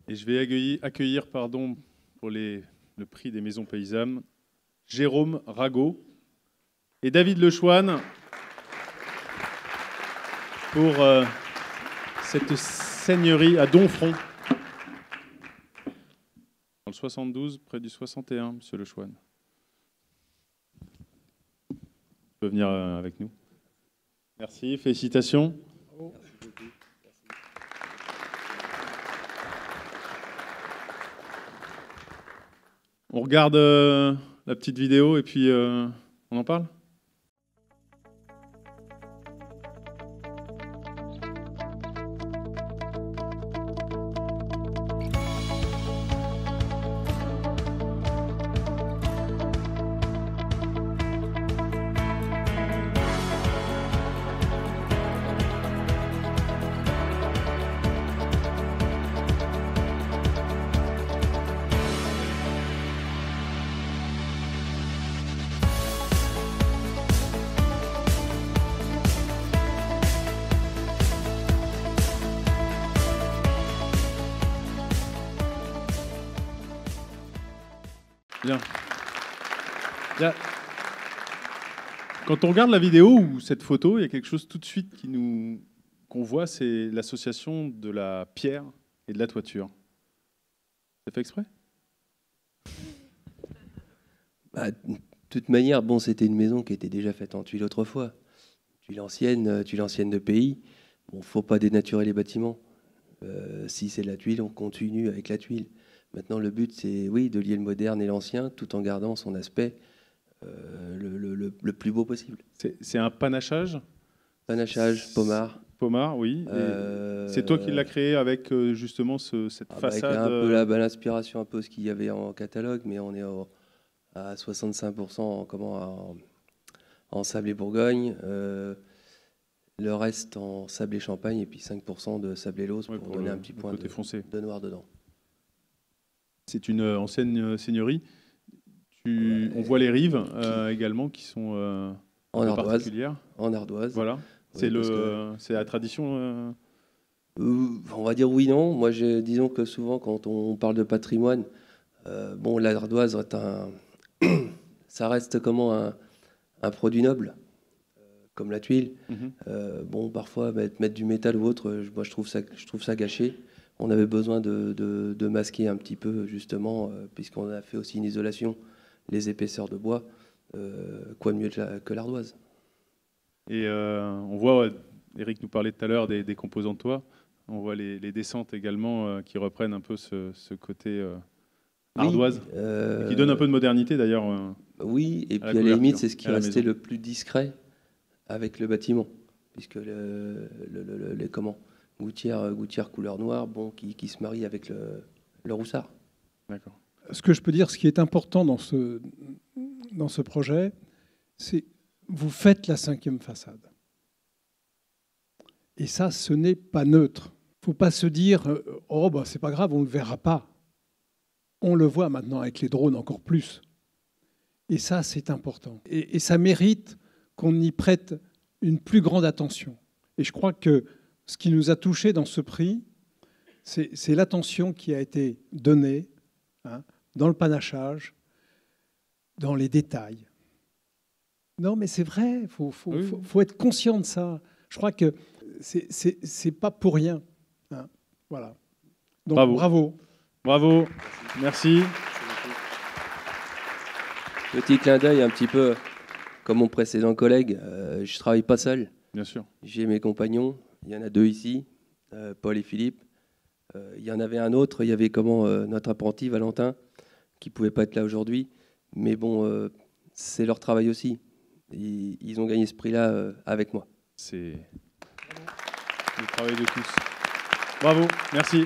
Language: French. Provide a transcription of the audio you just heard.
Et je vais accueillir pardon, pour le prix des maisons paysannes, Jérôme Rago et David Lechoine pour cette seigneurie à Domfront, dans le 72, près du 61, monsieur Lechoine. Tu peux venir avec nous. Merci, félicitations. Bravo. On regarde la petite vidéo et puis on en parle ? Bien. Bien. Quand on regarde la vidéo ou cette photo, il y a quelque chose tout de suite qu'on voit, c'est l'association de la pierre et de la toiture. C'est fait exprès ? De toute manière, bon, c'était une maison qui était déjà faite en tuiles autrefois. Tuiles anciennes de pays. Bon, faut pas dénaturer les bâtiments. Si c'est la tuile, on continue avec la tuile. Maintenant, le but, c'est oui, de lier le moderne et l'ancien, tout en gardant son aspect le plus beau possible. C'est un panachage ? Panachage, pommard. Pommard, oui. C'est toi qui l'as créé avec justement cette façade. Avec un peu l'inspiration, un peu ce qu'il y avait en catalogue, mais on est à 65% en sable et Bourgogne. Le reste en sable et champagne, et puis 5% de sable et lauze pour donner un petit point de noir dedans. C'est une ancienne seigneurie. On voit les rives également qui sont en particulières. En ardoise. Voilà. C'est la tradition. On va dire oui, non. Moi, disons que souvent, quand on parle de patrimoine, l'ardoise ça reste comment un produit noble, comme la tuile. Parfois, mettre du métal ou autre, moi, je trouve ça gâché. On avait besoin de masquer un petit peu, justement, puisqu'on a fait aussi une isolation, les épaisseurs de bois. Quoi de mieux que l'ardoise. Et on voit, Eric nous parlait tout à l'heure des composants de toit. On voit les descentes également qui reprennent un peu ce côté ardoise, qui donne un peu de modernité d'ailleurs. Oui, et puis à la limite, c'est ce qui restait le plus discret avec le bâtiment, puisque gouttière couleur noire, qui se marie avec le roussard. D'accord. Ce que je peux dire, ce qui est important dans ce projet, c'est vous faites la 5e façade. Et ça, ce n'est pas neutre. Il ne faut pas se dire « Oh, c'est pas grave, on ne le verra pas ». On le voit maintenant avec les drones encore plus. Et ça, c'est important. Et ça mérite qu'on y prête une plus grande attention. Et je crois que ce qui nous a touchés dans ce prix, c'est l'attention qui a été donnée dans le panachage, dans les détails. Non, mais c'est vrai, faut être conscient de ça. Je crois que c'est pas pour rien. Voilà. Donc, bravo. Bravo. Merci. Petit clin d'œil un petit peu comme mon précédent collègue. Je travaille pas seul. Bien sûr. J'ai mes compagnons. Il y en a 2 ici, Paul et Philippe. Il y en avait un autre. Il y avait notre apprenti Valentin qui pouvait pas être là aujourd'hui. Mais bon, c'est leur travail aussi. Ils ont gagné ce prix-là avec moi. C'est le travail de tous. Bravo. Merci.